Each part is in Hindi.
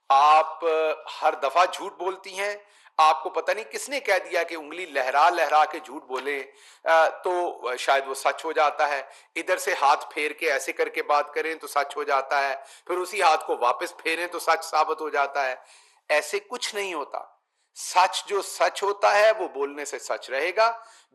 आप हर दफा झूठ बोलती हैं। आपको पता नहीं किसने कह दिया कि उंगली लहरा लहरा के झूठ बोले तो शायद वो सच हो जाता है। इधर से हाथ फेर के ऐसे करके बात करें तो सच हो जाता है, फिर उसी हाथ को वापस फेरें तो सच साबित हो जाता है। ऐसे कुछ नहीं होता। सच जो सच होता है वो बोलने से सच रहेगा।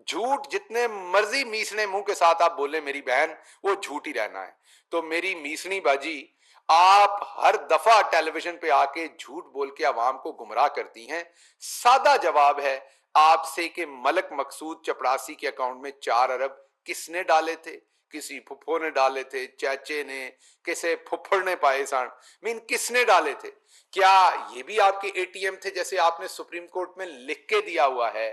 झूठ जितने मर्जी मीसने मुंह के साथ आप बोले मेरी बहन, वो झूठ ही रहना है। तो मेरी मीसनी बाजी, आप हर दफा टेलीविजन पे आके झूठ बोल के आवाम को गुमराह करती हैं। सादा जवाब है आपसे कि मलक मकसूद चपरासी के अकाउंट में 4 अरब किसने डाले थे? किसी फुफ्फो ने डाले थे, चाचे ने, किसे फुफ्फड़ ने पाए सान, मीन किसने डाले थे? क्या ये भी आपके एटीएम थे, जैसे आपने सुप्रीम कोर्ट में लिख के दिया हुआ है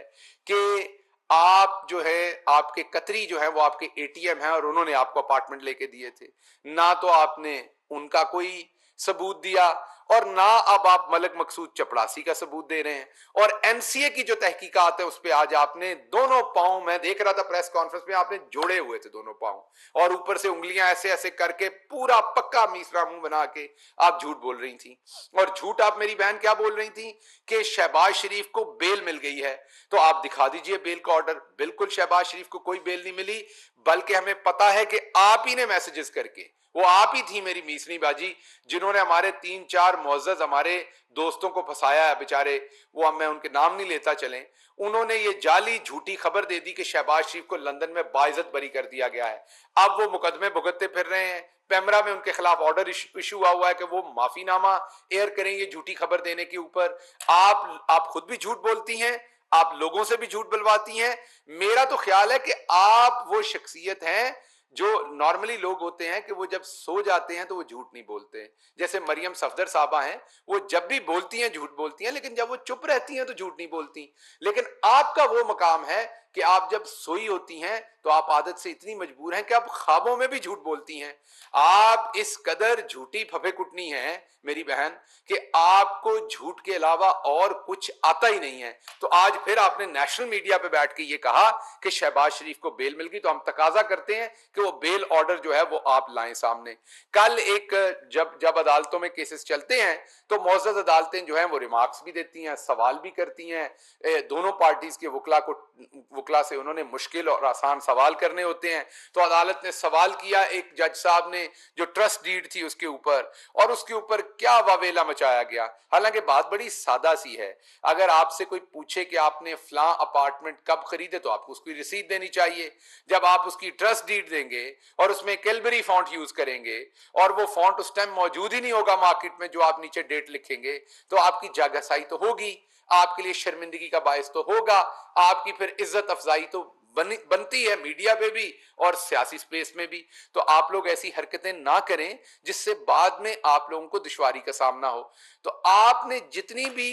कि आप जो है, आपके कतरी जो है वो आपके एटीएम है और उन्होंने आपको अपार्टमेंट लेके दिए थे? ना तो आपने उनका कोई सबूत दिया और ना अब आप मलक मकसूद चपड़ासी का सबूत दे रहे हैं। और एनसीए की जो तहकीकात है उस पर आज आपने दोनों पांव, मैं देख रहा था प्रेस कॉन्फ्रेंस में, आपने जोड़े हुए थे दोनों पांव और ऊपर से उंगलियां ऐसे ऐसे करके पूरा पक्का मीसरा मुंह बना के आप झूठ बोल रही थी। और झूठ आप मेरी बहन क्या बोल रही थी कि शहबाज शरीफ को बेल मिल गई है। तो आप दिखा दीजिए बेल का ऑर्डर। बिल्कुल शहबाज शरीफ को कोई बेल नहीं मिली, बल्कि हमें पता है कि आप ही ने मैसेजेस करके, वो आप ही थी मेरी मीसनी बाजी जिन्होंने हमारे 3-4 मुअज्जज हमारे दोस्तों को फंसाया है बेचारे। वो अब मैं उनके नाम नहीं लेता चलें, उन्होंने ये जाली झूठी खबर दे दी कि शहबाज शरीफ को लंदन में बाइज्जत बरी कर दिया गया है। अब वो मुकदमे भुगतते फिर रहे हैं। पैमरा में उनके खिलाफ ऑर्डर इशू हुआ है कि वो माफीनामा एयर करेंगे झूठी खबर देने के ऊपर। आप खुद भी झूठ बोलती हैं, आप लोगों से भी झूठ बुलवाती हैं। मेरा तो ख्याल है कि आप वो शख्सियत हैं जो नॉर्मली लोग होते हैं कि वो जब सो जाते हैं तो वो झूठ नहीं बोलते। जैसे मरियम सफदर साहबा हैं, वो जब भी बोलती हैं झूठ बोलती हैं, लेकिन जब वो चुप रहती हैं तो झूठ नहीं बोलती। लेकिन आपका वो मकाम है कि आप जब सोई होती हैं तो आप आदत से इतनी मजबूर हैं कि आप ख्वाबों में भी झूठ बोलती हैं। आप इस कदर झूठी फफे कुटनी हैं मेरी बहन कि आपको झूठ के अलावा और कुछ आता ही नहीं है। तो आज फिर आपने नेशनल मीडिया पे बैठ के ये कहा कि शहबाज शरीफ को बेल मिल गई, तो हम तकाजा करते हैं कि वो बेल ऑर्डर जो है वो आप लाएं सामने। कल एक जब जब अदालतों में केसेस चलते हैं तो मुअज़्ज़ज़ अदालतें जो हैं वो रिमार्क्स भी देती हैं, सवाल भी करती हैं। दोनों पार्टीज के वकला से उन्होंने मुश्किल और आसान सवाल करने होते हैं। तो अदालत ने सवाल किया एक जज साहब ने जो ट्रस्ट डीड थी उसके ऊपर, और उसके ऊपर क्या वावेला मचाया गया। हालांकि बात बड़ी सादा सी है। अगर आपसे कोई पूछे कि आपने फलां अपार्टमेंट कब खरीदे तो आपको उसकी रसीद देनी चाहिए। जब आप उसकी ट्रस्ट डीड देंगे और उसमें कैलबरी फॉन्ट यूज करेंगे और वो फॉन्ट उस टाइम मौजूद ही नहीं होगा मार्केट में जो आप नीचे डेट लिखेंगे, तो आपकी जागसाई तो होगी, आपके लिए शर्मिंदगी का बायस तो होगा, आपकी फिर इज्जत अफजाई तो बनती है मीडिया पे भी और सियासी स्पेस में भी। तो आप लोग ऐसी हरकतें ना करें जिससे बाद में आप लोगों को दुश्वारी का सामना हो। तो आपने जितनी भी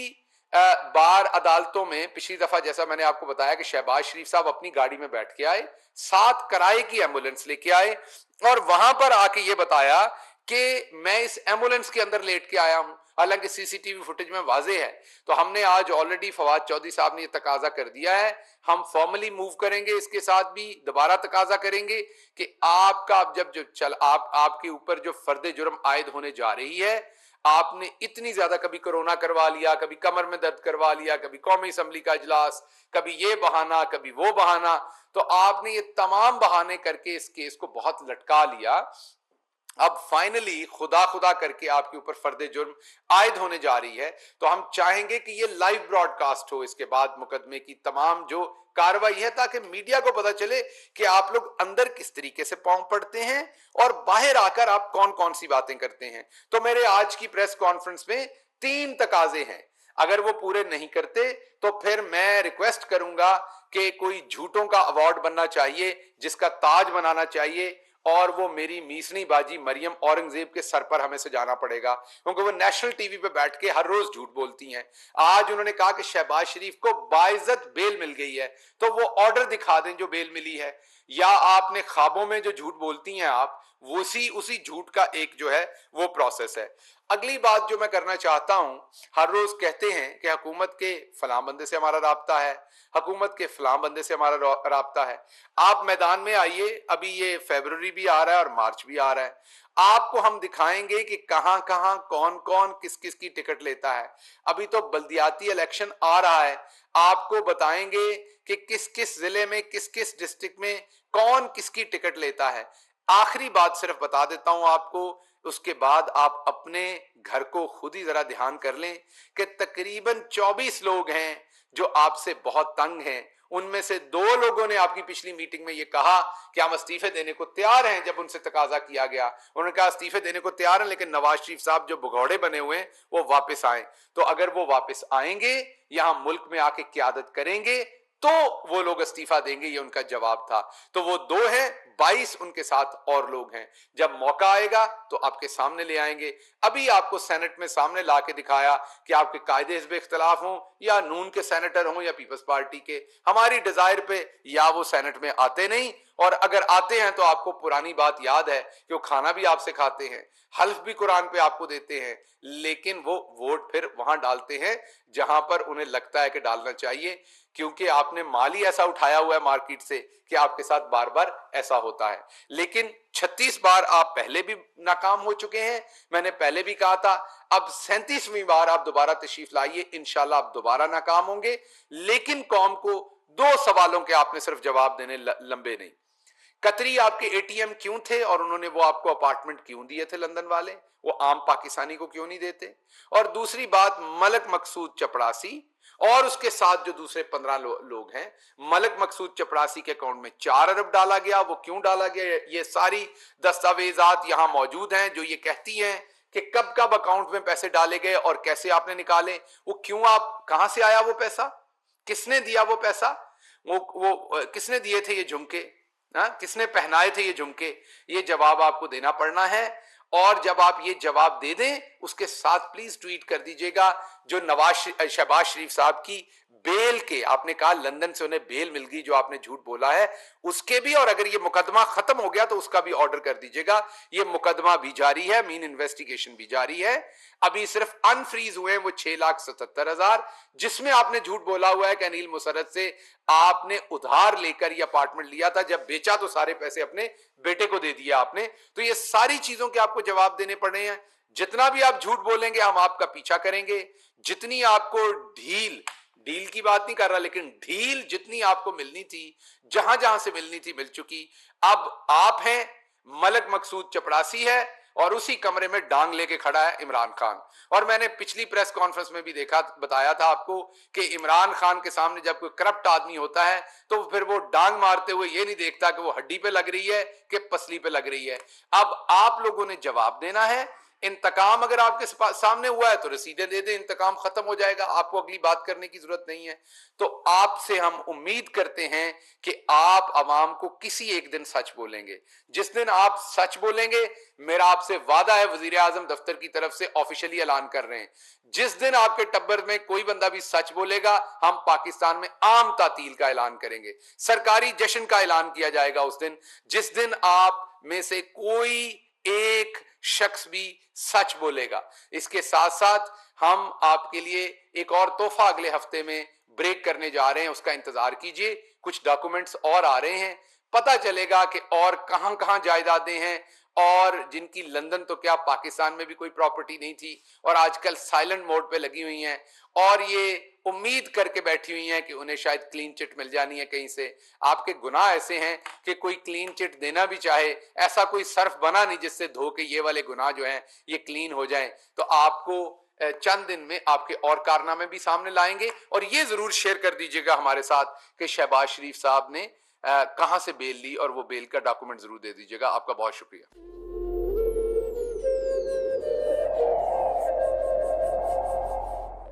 बार अदालतों में, पिछली दफा जैसा मैंने आपको बताया कि शहबाज शरीफ साहब अपनी गाड़ी में बैठ के आए, 7 किराए की एम्बुलेंस लेके आए और वहां पर आके ये बताया कि मैं इस एम्बुलेंस के अंदर लेट के आया हूं, हालांकि सीसीटीवी फुटेज में वाजे है। तो हमने आज ऑलरेडी फवाद चौधरी साहब ने ये तकाजा कर दिया है, हम फॉर्मली मूव करेंगे, इसके साथ भी दोबारा तकाजा करेंगे कि आपका जब जो चल आपके ऊपर जो फर्द जुर्म आयद होने जा रही है, आपने इतनी ज्यादा कभी कोरोना करवा लिया, कभी कमर में दर्द करवा लिया, कभी कौमी असम्बली का इजलास, कभी ये बहाना कभी वो बहाना, तो आपने ये तमाम बहाने करके इस केस को बहुत लटका लिया। अब फाइनली खुदा खुदा करके आपके ऊपर फर्द जुर्म आयद होने जा रही है। तो हम चाहेंगे कि ये लाइव ब्रॉडकास्ट हो इसके बाद मुकदमे की तमाम जो कार्रवाई है, ताकि मीडिया को पता चले कि आप लोग अंदर किस तरीके से पांव पड़ते हैं और बाहर आकर आप कौन कौन सी बातें करते हैं। तो मेरे आज की प्रेस कॉन्फ्रेंस में 3 तकाजे हैं। अगर वो पूरे नहीं करते तो फिर मैं रिक्वेस्ट करूंगा कि कोई झूठों का अवार्ड बनना चाहिए जिसका ताज बनाना चाहिए, और वो मेरी मीसनी बाजी मरियम औरंगजेब के सर पर हमें सजाना पड़ेगा, क्योंकि वो नेशनल टीवी पे बैठ के हर रोज झूठ बोलती हैं। आज उन्होंने कहा कि शहबाज शरीफ को बाइज्जत बेल मिल गई है, तो वो ऑर्डर दिखा दें जो बेल मिली है, या आपने ख्वाबों में जो झूठ बोलती हैं आप, उसी झूठ का एक जो है वो प्रोसेस है। अगली बात जो मैं करना चाहता हूं, हर रोज कहते हैं कि हुकूमत के फलां बंदे से हमारा राब्ता है, हुकूमत के फलां बंदे से हमारा राब्ता है। आप मैदान में आइए, अभी ये फरवरी भी आ रहा है और मार्च भी आ रहा है, आपको हम दिखाएंगे कि कहां कहां कौन कौन किस किस की टिकट लेता है। अभी तो बल्दियाती इलेक्शन आ रहा है, आपको बताएंगे कि किस किस जिले में किस किस डिस्ट्रिक्ट में कौन किसकी टिकट लेता है। आखिरी बात सिर्फ बता देता हूं आपको, उसके बाद आप अपने घर को खुद ही जरा ध्यान कर लें कि तकरीबन 24 लोग हैं जो आपसे बहुत तंग हैं। उनमें से 2 लोगों ने आपकी पिछली मीटिंग में यह कहा कि हम इस्तीफे देने को तैयार हैं। जब उनसे तकाजा किया गया, उन्होंने कहा इस्तीफे देने को तैयार हैं, लेकिन नवाज शरीफ साहब जो भगौड़े बने हुए हैं वो वापस आए। तो अगर वो वापस आएंगे, यहां मुल्क में आके क्यादत करेंगे, तो वो लोग इस्तीफा देंगे, ये उनका जवाब था। तो वो 2 हैं, 22 उनके साथ और लोग हैं। जब मौका आएगा तो आपके सामने ले आएंगे। अभी आपको सेनेट में सामने ला के दिखाया कि आपके कायदे हिस्ब इख्तलाफ हों या नून के सेनेटर हों या पीपल्स पार्टी के, हमारी डिजायर पे या वो सेनेट में आते नहीं, और अगर आते हैं तो आपको पुरानी बात याद है कि वो खाना भी आपसे खाते हैं, हल्फ भी कुरान पे आपको देते हैं, लेकिन वो वोट फिर वहां डालते हैं जहां पर उन्हें लगता है कि डालना चाहिए, क्योंकि आपने माल ही ऐसा उठाया हुआ है मार्केट से कि आपके साथ बार बार ऐसा होता है। लेकिन 36 बार आप पहले भी नाकाम हो चुके हैं, मैंने पहले भी कहा था। अब 37वीं बार आप दोबारा तशरीफ लाइए, इंशाल्लाह आप दोबारा नाकाम होंगे। लेकिन कौम को 2 सवालों के आपने सिर्फ जवाब देने, लंबे नहीं। कतरी आपके एटीएम क्यों थे और उन्होंने वो आपको अपार्टमेंट क्यों दिए थे लंदन वाले, वो आम पाकिस्तानी को क्यों नहीं देते? और दूसरी बात, मलक मकसूद चपड़ासी और उसके साथ जो दूसरे 15 लोग हैं, मलक मकसूद चपड़ासी के अकाउंट में 4 अरब डाला गया, वो क्यों डाला गया? ये सारी दस्तावेजात यहां मौजूद हैं जो ये कहती हैं कि कब कब अकाउंट में पैसे डाले गए और कैसे आपने निकाले, वो क्यों, आप कहां से आया वो पैसा, किसने दिया वो पैसा, वो किसने दिए थे ये झुमके, किसने पहनाए थे ये झुमके? ये जवाब आपको देना पड़ना है। और जब आप ये जवाब दे दें, उसके साथ प्लीज ट्वीट कर दीजिएगा जो शहबाज शरीफ साहब की बेल के, आपने कहा लंदन से उन्हें बेल मिल गई, जो आपने झूठ बोला है उसके भी, और अगर ये मुकदमा खत्म हो गया तो उसका भी ऑर्डर कर दीजिएगा। ये मुकदमा भी जारी है, मीन इन्वेस्टिगेशन भी जारी है। अभी सिर्फ अनफ्रीज हुए हैं वो 6,77,000, जिसमें आपने झूठ बोला हुआ है कि अनिल मुसर्रत से आपने उधार लेकर ये अपार्टमेंट लिया था, जब बेचा तो सारे पैसे अपने बेटे को दे दिया आपने। तो ये सारी चीजों के आपको जवाब देने पड़े हैं। जितना भी आप झूठ बोलेंगे हम आपका पीछा करेंगे, जितनी आपको ढील की बात नहीं कर रहा, लेकिन ढील जितनी आपको मिलनी थी, जहां जहां से मिलनी थी मिल चुकी। अब आप हैं, मलक मकसूद चपड़ासी है, और उसी कमरे में डांग लेके खड़ा है इमरान खान। और मैंने पिछली प्रेस कॉन्फ्रेंस में भी देखा, बताया था आपको कि इमरान खान के सामने जब कोई करप्ट आदमी होता है तो फिर वो डांग मारते हुए ये नहीं देखता कि वो हड्डी पे लग रही है कि पसली पे लग रही है। अब आप लोगों ने जवाब देना है। इंतकाम अगर आपके सामने हुआ है तो रसीदें दे दे, इंतकाम खत्म हो जाएगा, आपको अगली बात करने की जरूरत नहीं है। तो आपसे हम उम्मीद करते हैं कि आप अवाम को किसी एक दिन सच बोलेंगे। जिस दिन आप सच बोलेंगे, मेरा आपसे वादा है, वजीर आजम दफ्तर की तरफ से ऑफिशियली ऐलान कर रहे हैं, जिस दिन आपके टब्बर में कोई बंदा भी सच बोलेगा, हम पाकिस्तान में आम तातील का ऐलान करेंगे, सरकारी जश्न का ऐलान किया जाएगा उस दिन, जिस दिन आप में से कोई एक शख्स भी सच बोलेगा। इसके साथ साथ हम आपके लिए एक और तोहफा अगले हफ्ते में ब्रेक करने जा रहे हैं, उसका इंतजार कीजिए। कुछ डॉक्यूमेंट्स और आ रहे हैं, पता चलेगा कि और कहां कहां जायदादें हैं, और जिनकी लंदन तो क्या पाकिस्तान में भी कोई प्रॉपर्टी नहीं थी और आजकल साइलेंट मोड पे लगी हुई हैं, और ये उम्मीद करके बैठी हुई हैं कि उन्हें शायद क्लीन चिट मिल जानी है कहीं से। आपके गुनाह ऐसे हैं कि कोई क्लीन चिट देना भी चाहे, ऐसा कोई सर्फ बना नहीं जिससे धो के ये वाले गुनाह जो हैं ये क्लीन हो जाएं। तो आपको चंद दिन में आपके और कारनामे भी सामने लाएंगे। और ये जरूर शेयर कर दीजिएगा हमारे साथ कि शहबाज शरीफ साहब ने कहां से बेल ली, और वो बेल का डॉक्यूमेंट जरूर दे दीजिएगा। आपका बहुत शुक्रिया।